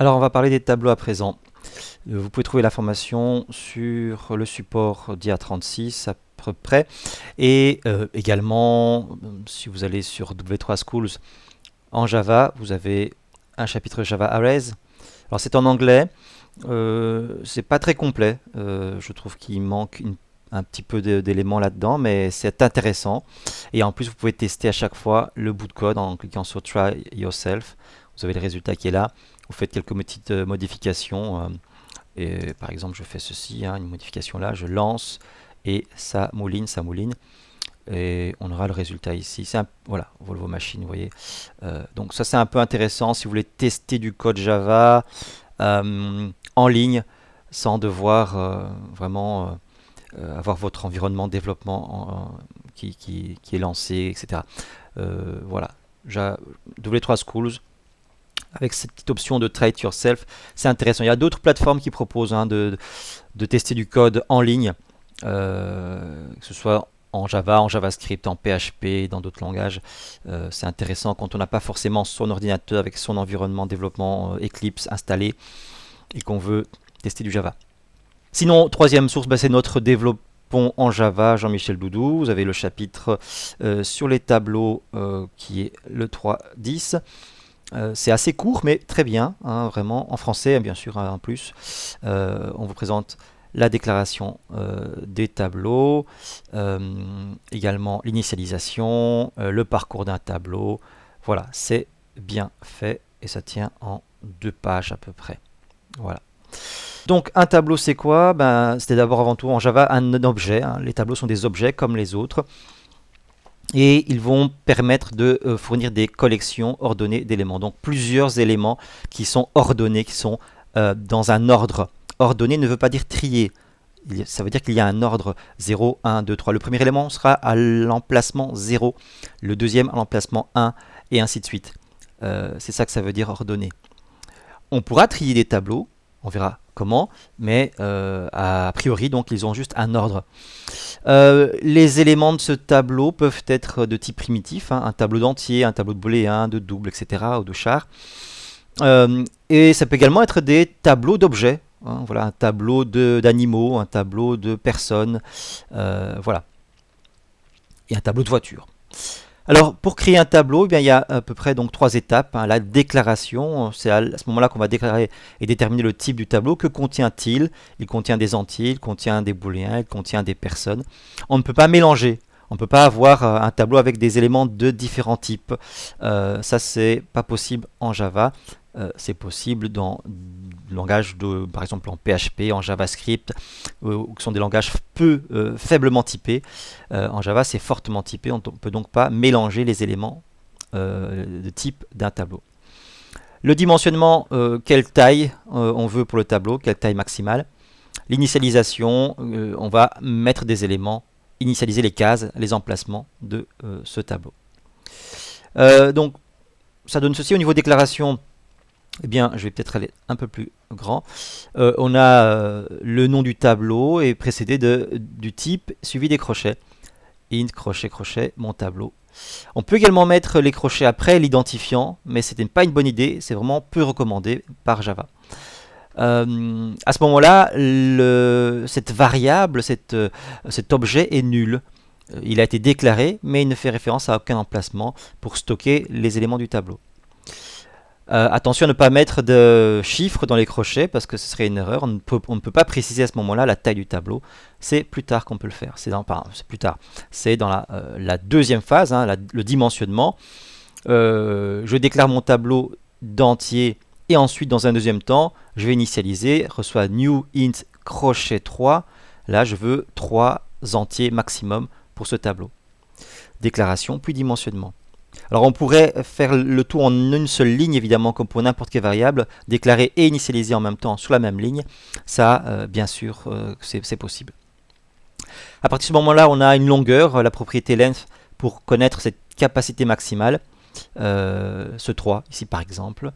Alors, on va parler des tableaux à présent. Vous pouvez trouver l'information sur le support d'IA36 à peu près. Et également, si vous allez sur W3 Schools en Java, vous avez un chapitre Java Arrays. Alors, c'est en anglais. C'est pas très complet. Je trouve qu'il manque un petit peu d'éléments là-dedans, mais c'est intéressant. Et en plus, vous pouvez tester à chaque fois le bout de code en cliquant sur Try Yourself. Vous avez le résultat qui est là. Vous faites quelques petites modifications. Et par exemple, je fais ceci, hein, une modification là, je lance et ça mouline, ça mouline. Et on aura le résultat ici. C'est voilà, Volvo Machine, vous voyez. Donc ça, c'est un peu intéressant si vous voulez tester du code Java en ligne sans devoir vraiment avoir votre environnement de développement qui est lancé, etc. Voilà. W3 Schools, avec cette petite option de Try It Yourself, c'est intéressant. Il y a d'autres plateformes qui proposent de tester du code en ligne, que ce soit en Java, en JavaScript, en PHP, dans d'autres langages. C'est intéressant quand on n'a pas forcément son ordinateur avec son environnement de développement Eclipse installé et qu'on veut tester du Java. Sinon, troisième source, c'est notre développement en Java, Jean-Michel Doudou. Vous avez le chapitre sur les tableaux qui est le 3.10. C'est assez court, mais très bien, hein, vraiment, en français, bien sûr, hein, en plus. On vous présente la déclaration des tableaux, également l'initialisation, le parcours d'un tableau. Voilà, c'est bien fait et ça tient en 2 pages à peu près. Voilà. Donc un tableau c'est quoi? C'était d'abord avant tout en Java un objet, hein. Les tableaux sont des objets comme les autres et ils vont permettre de fournir des collections ordonnées d'éléments. Donc plusieurs éléments qui sont ordonnés, qui sont dans un ordre. Ordonné ne veut pas dire trié. Ça veut dire qu'il y a un ordre 0, 1, 2, 3. Le premier élément sera à l'emplacement 0, le deuxième à l'emplacement 1, et ainsi de suite. C'est ça que ça veut dire ordonné. On pourra trier des tableaux, on verra comment, mais a priori, donc, ils ont juste un ordre. Les éléments de ce tableau peuvent être de type primitif, hein, un tableau d'entier, un tableau de booléen, de double, etc., ou de char. Et ça peut également être des tableaux d'objets, hein, voilà, un tableau d'animaux, un tableau de personnes, voilà, et un tableau de voitures. Alors, pour créer un tableau, eh bien, il y a à peu près donc 3 étapes, hein. La déclaration, c'est à ce moment-là qu'on va déclarer et déterminer le type du tableau. Que contient-il? Il contient des entiers, il contient des booléens, il contient des personnes. On ne peut pas mélanger. On ne peut pas avoir un tableau avec des éléments de différents types. Ça, c'est pas possible en Java. C'est possible dans le langage de, par exemple en PHP, en JavaScript, qui sont des langages faiblement typés. En Java, c'est fortement typé. On ne peut donc pas mélanger les éléments de type d'un tableau. Le dimensionnement, quelle taille on veut pour le tableau, quelle taille maximale. L'initialisation, on va mettre des éléments, initialiser les cases, les emplacements de ce tableau. Donc, ça donne ceci au niveau déclaration. Eh bien, je vais peut-être aller un peu plus grand. On a le nom du tableau et précédé du type suivi des crochets. Int, crochet, crochet, mon tableau. On peut également mettre les crochets après l'identifiant, mais ce n'est pas une bonne idée, c'est vraiment peu recommandé par Java. À ce moment-là, cette variable, cet objet est nul. Il a été déclaré, mais il ne fait référence à aucun emplacement pour stocker les éléments du tableau. Attention à ne pas mettre de chiffres dans les crochets parce que ce serait une erreur. On ne peut pas préciser à ce moment-là la taille du tableau. C'est plus tard qu'on peut le faire. C'est plus tard. C'est dans la deuxième phase, hein, le dimensionnement. Je déclare mon tableau d'entier et ensuite, dans un deuxième temps, je vais initialiser, reçois new int crochet 3. Là, je veux 3 entiers maximum pour ce tableau. Déclaration puis dimensionnement. Alors on pourrait faire le tout en une seule ligne, évidemment, comme pour n'importe quelle variable, déclarer et initialiser en même temps sur la même ligne. Ça, bien sûr, c'est possible. À partir de ce moment-là, on a une longueur, la propriété length, pour connaître cette capacité maximale. Ce 3, ici par exemple.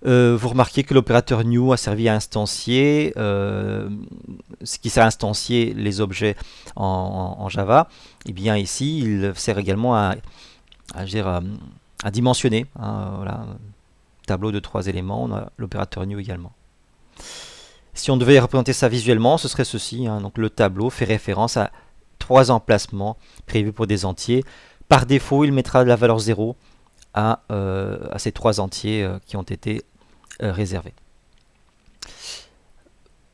Vous remarquez que l'opérateur new a servi à instancier, ce qui sert à instancier les objets en Java. Et bien ici, il sert également à dimensionner, hein, voilà, tableau de 3 éléments, on a l'opérateur new également. Si on devait représenter ça visuellement, ce serait ceci, hein. Donc le tableau fait référence à 3 emplacements prévus pour des entiers. Par défaut, il mettra la valeur 0 à ces 3 entiers qui ont été réservés.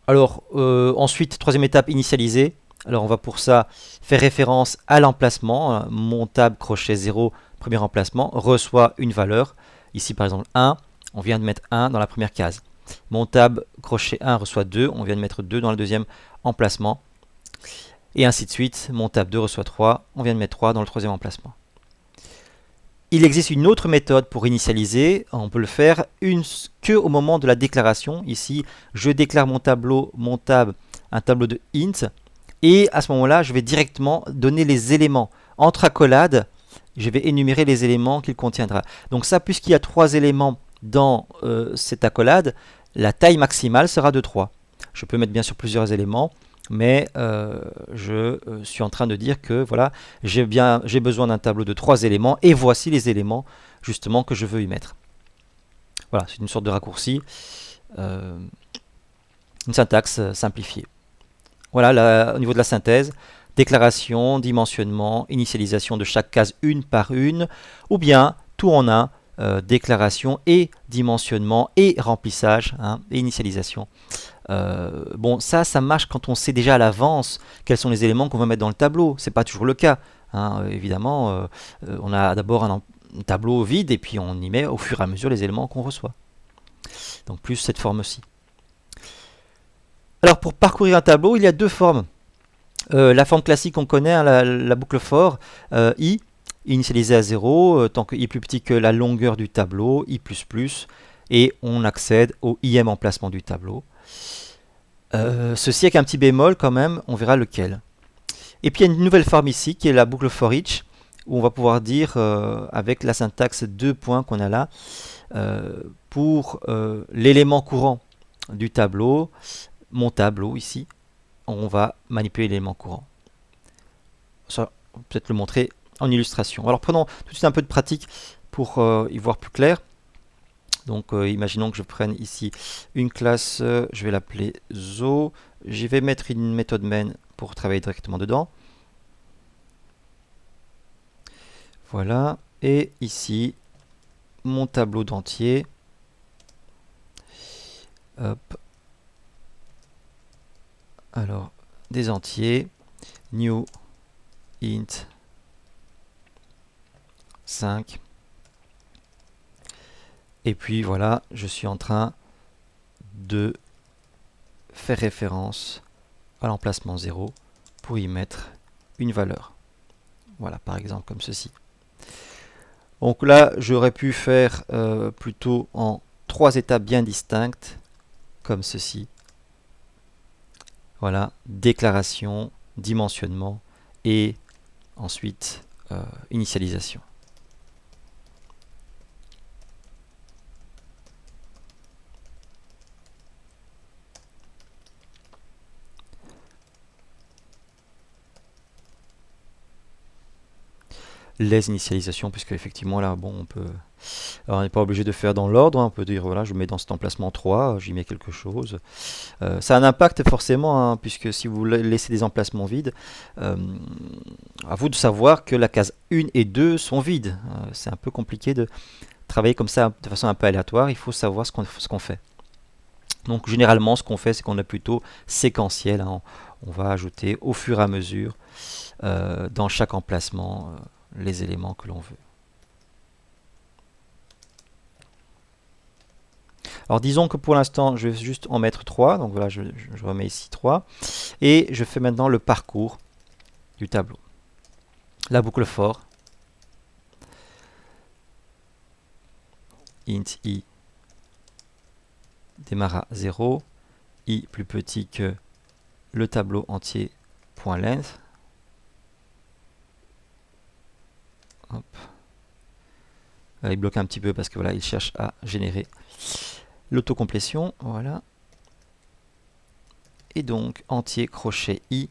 Alors ensuite, troisième étape, initialiser. Alors on va pour ça faire référence à l'emplacement. Mon tab crochet 0, premier emplacement, reçoit une valeur. Ici par exemple 1, on vient de mettre 1 dans la première case. Mon tab crochet 1 reçoit 2, on vient de mettre 2 dans le deuxième emplacement. Et ainsi de suite, mon tab 2 reçoit 3, on vient de mettre 3 dans le troisième emplacement. Il existe une autre méthode pour initialiser, on peut le faire que au moment de la déclaration. Ici, je déclare mon tab, un tableau de int, et à ce moment-là, je vais directement donner les éléments. Entre accolades, je vais énumérer les éléments qu'il contiendra. Donc ça, puisqu'il y a 3 éléments dans cette accolade, la taille maximale sera de 3. Je peux mettre bien sûr plusieurs éléments, mais je suis en train de dire que voilà, j'ai besoin d'un tableau de 3 éléments, et voici les éléments justement que je veux y mettre. Voilà, c'est une sorte de raccourci, une syntaxe simplifiée. Voilà, au niveau de la synthèse, déclaration, dimensionnement, initialisation de chaque case une par une, ou bien tout en un, déclaration et dimensionnement et remplissage, hein, et initialisation. Bon, ça marche quand on sait déjà à l'avance quels sont les éléments qu'on va mettre dans le tableau. C'est pas toujours le cas, hein. Évidemment, on a d'abord un tableau vide et puis on y met au fur et à mesure les éléments qu'on reçoit. Donc plus cette forme-ci. Alors pour parcourir un tableau, il y a 2 formes. La forme classique qu'on connaît, hein, la boucle for, i, initialisé à 0, tant que i plus petit que la longueur du tableau, i++, et on accède au ième emplacement du tableau. Ceci avec un petit bémol quand même, on verra lequel. Et puis il y a une nouvelle forme ici qui est la boucle for each, où on va pouvoir dire avec la syntaxe 2 points qu'on a là, pour l'élément courant du tableau, mon tableau ici, on va manipuler l'élément courant. Ça, on va peut-être le montrer en illustration. Alors prenons tout de suite un peu de pratique pour y voir plus clair. Donc imaginons que je prenne ici une classe, je vais l'appeler Zo. Je vais mettre une méthode main pour travailler directement dedans. Voilà. Et ici, mon tableau d'entier. Hop. Alors, des entiers. New int 5. Et puis voilà, je suis en train de faire référence à l'emplacement 0 pour y mettre une valeur. Voilà, par exemple comme ceci. Donc là, j'aurais pu faire plutôt en 3 étapes bien distinctes, comme ceci. Voilà, déclaration, dimensionnement et ensuite initialisation. Les initialisations, puisque effectivement là, bon, on peut, alors, on n'est pas obligé de faire dans l'ordre, hein. On peut dire voilà, je mets dans cet emplacement 3, j'y mets quelque chose. Ça a un impact forcément, hein, puisque si vous laissez des emplacements vides, à vous de savoir que la case 1 et 2 sont vides. C'est un peu compliqué de travailler comme ça de façon un peu aléatoire, il faut savoir ce qu'on fait. Donc généralement ce qu'on fait, c'est qu'on est plutôt séquentiel, hein. On va ajouter au fur et à mesure dans chaque emplacement les éléments que l'on veut. Alors disons que pour l'instant je vais juste en mettre 3, donc voilà, je remets ici 3, et je fais maintenant le parcours du tableau. La boucle for, int i démarre à 0, i plus petit que le tableau entier, point length. Hop. Il bloque un petit peu parce que voilà, il cherche à générer l'autocomplétion. Voilà. Et donc, entier crochet i,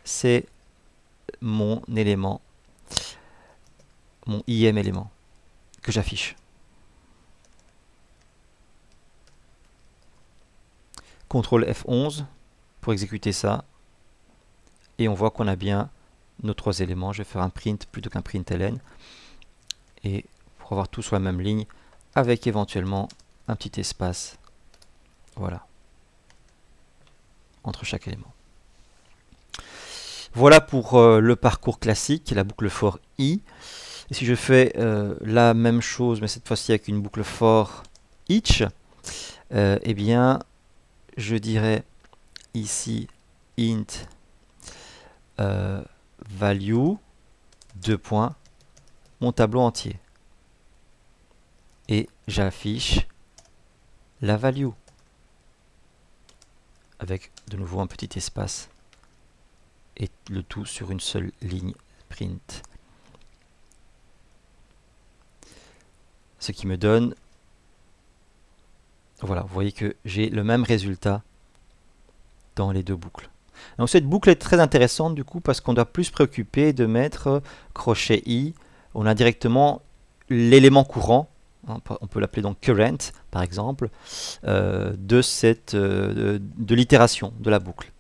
c'est mon élément, mon ième élément que j'affiche. CTRL F11 pour exécuter ça. Et on voit qu'on a bien nos trois éléments. Je vais faire un print plutôt qu'un println. Et pour avoir tout sur la même ligne, avec éventuellement un petit espace, voilà, entre chaque élément. Voilà pour le parcours classique, la boucle for i. Et si je fais la même chose, mais cette fois-ci avec une boucle for each, eh bien, je dirais ici int value, deux points, mon tableau entier. Et j'affiche la value avec de nouveau un petit espace et le tout sur une seule ligne print. Ce qui me donne, voilà, vous voyez que j'ai le même résultat dans les deux boucles. Donc cette boucle est très intéressante du coup parce qu'on doit plus se préoccuper de mettre crochet i. On a directement l'élément courant, hein, on peut l'appeler donc current par exemple, de l'itération de la boucle.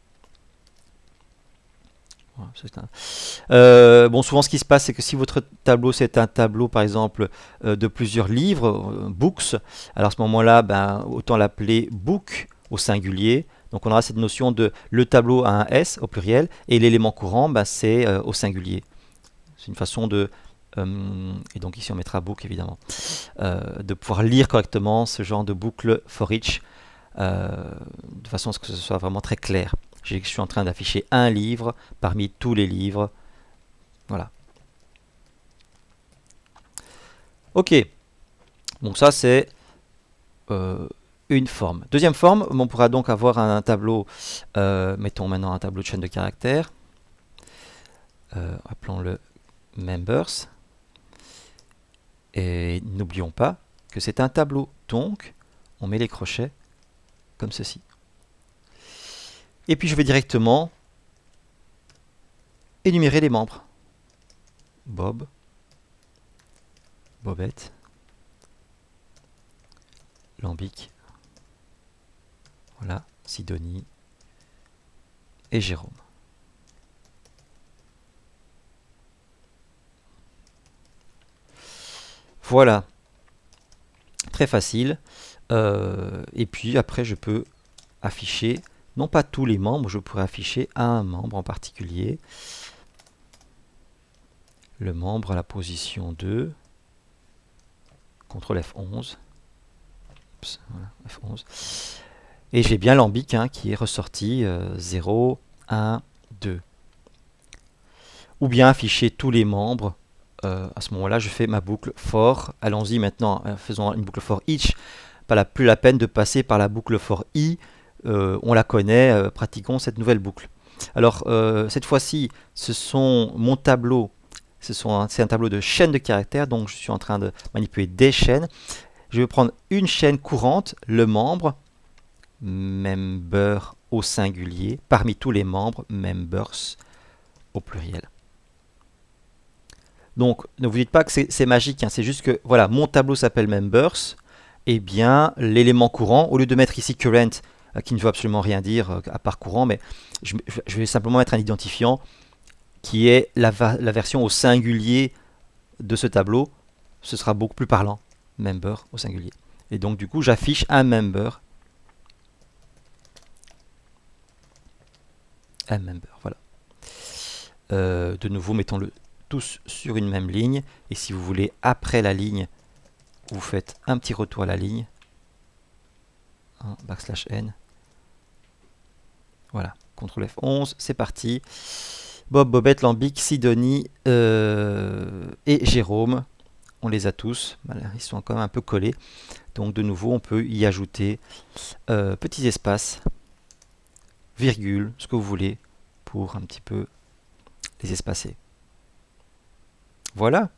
Bon, souvent ce qui se passe, c'est que si votre tableau c'est un tableau par exemple de plusieurs livres, books, alors à ce moment-là, ben, autant l'appeler book au singulier. Donc on aura cette notion de le tableau a un S au pluriel et l'élément courant, ben, c'est au singulier. C'est une façon de, et donc ici on mettra book évidemment, de pouvoir lire correctement ce genre de boucle for each, de façon à ce que ce soit vraiment très clair. Je suis en train d'afficher un livre parmi tous les livres. Voilà. Ok. Donc ça c'est une forme. Deuxième forme, on pourra donc avoir un tableau, mettons maintenant un tableau de chaîne de caractères. Appelons-le members. Et n'oublions pas que c'est un tableau. Donc, on met les crochets comme ceci. Et puis je vais directement énumérer les membres. Bob, Bobette, Lambic, voilà, Sidonie et Jérôme. Voilà, très facile. Et puis après je peux afficher non pas tous les membres, je pourrais afficher un membre en particulier. Le membre à la position 2. CTRL F11. Oups, voilà, F11. Et j'ai bien Lambic hein, qui est ressorti 0, 1, 2. Ou bien afficher tous les membres. À ce moment-là, je fais ma boucle for. Allons-y maintenant, faisons une boucle for each. Plus la peine de passer par la boucle for i. On la connaît, pratiquons cette nouvelle boucle. Alors, cette fois-ci, ce sont mon tableau, c'est un tableau de chaîne de caractères, donc je suis en train de manipuler des chaînes. Je vais prendre une chaîne courante, le membre, member au singulier, parmi tous les membres, members au pluriel. Donc, ne vous dites pas que c'est magique, hein, c'est juste que, voilà, mon tableau s'appelle members, et bien, l'élément courant, au lieu de mettre ici current, qui ne veut absolument rien dire à part courant, mais je vais simplement mettre un identifiant qui est la version au singulier de ce tableau. Ce sera beaucoup plus parlant, member au singulier. Et donc du coup j'affiche un member. Un member, voilà. De nouveau mettons-le tous sur une même ligne. Et si vous voulez après la ligne, vous faites un petit retour à la ligne. \n. Voilà, CTRL F11, c'est parti. Bob, Bobette, Lambic, Sidonie et Jérôme, on les a tous. Ils sont quand même un peu collés. Donc de nouveau, on peut y ajouter petits espaces, virgule, ce que vous voulez, pour un petit peu les espacer. Voilà.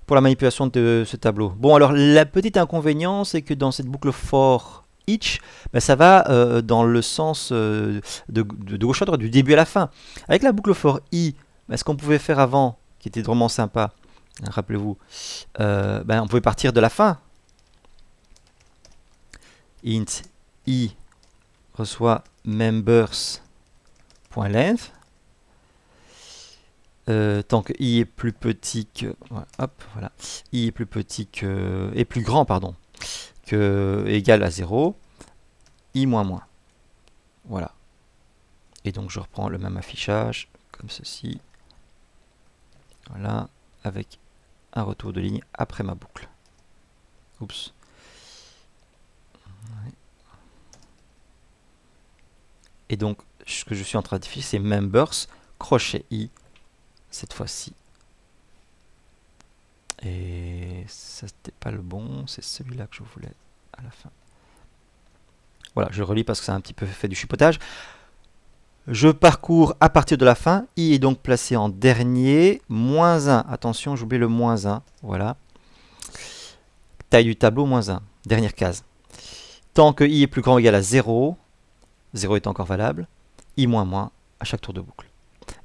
Pour la manipulation de ce tableau. Bon, alors, la petite inconvénient, c'est que dans cette boucle for each, ben, ça va dans le sens de gauche à droite, du début à la fin. Avec la boucle for i, ben, ce qu'on pouvait faire avant, qui était vraiment sympa, hein, rappelez-vous, ben, on pouvait partir de la fin. int i reçoit members.length. Tant que i est plus petit que, voilà, hop, voilà, i est plus petit que, est plus grand, pardon, que égal à 0, i moins moins. Voilà. Et donc je reprends le même affichage, comme ceci. Voilà, avec un retour de ligne après ma boucle. Oups. Et donc, ce que je suis en train de faire, c'est members, crochet i, cette fois-ci. Et ça, c'était pas le bon, c'est celui-là que je voulais à la fin. Voilà, je relis parce que c'est un petit peu fait du chipotage. Je parcours à partir de la fin. I est donc placé en dernier. Moins 1. Attention, j'oublie le moins 1. Voilà. Taille du tableau, moins 1. Dernière case. Tant que I est plus grand ou égal à 0, 0 est encore valable, I moins moins à chaque tour de boucle.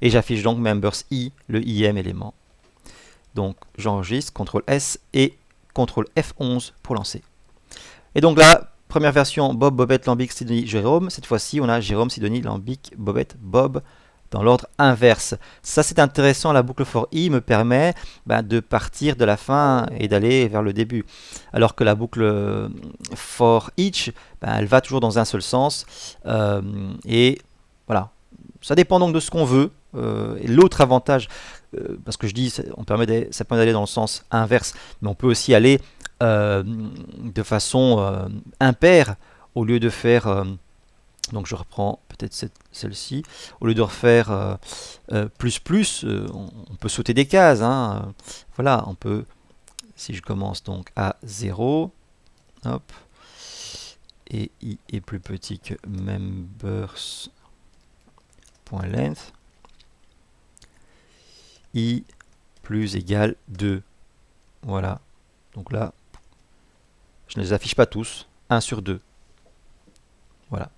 Et j'affiche donc members I, le IM élément. Donc j'enregistre, CTRL S et CTRL F11 pour lancer. Et donc là, première version, Bob, Bobette, Lambic, Sidonie, Jérôme. Cette fois-ci, on a Jérôme, Sidonie, Lambic, Bobette, Bob dans l'ordre inverse. Ça, c'est intéressant. La boucle for i me permet de partir de la fin et d'aller vers le début. Alors que la boucle for each, elle va toujours dans un seul sens. Et voilà. Ça dépend donc de ce qu'on veut. Et l'autre avantage, parce que je dis, ça permet d'aller dans le sens inverse, mais on peut aussi aller de façon impaire au lieu de faire donc je reprends peut-être celle-ci, au lieu de refaire plus plus, on peut sauter des cases, hein, voilà, on peut, si je commence donc à 0, hop, et i est plus petit que members.length, i plus égal 2, voilà, donc là je ne les affiche pas tous, 1 sur 2. Voilà.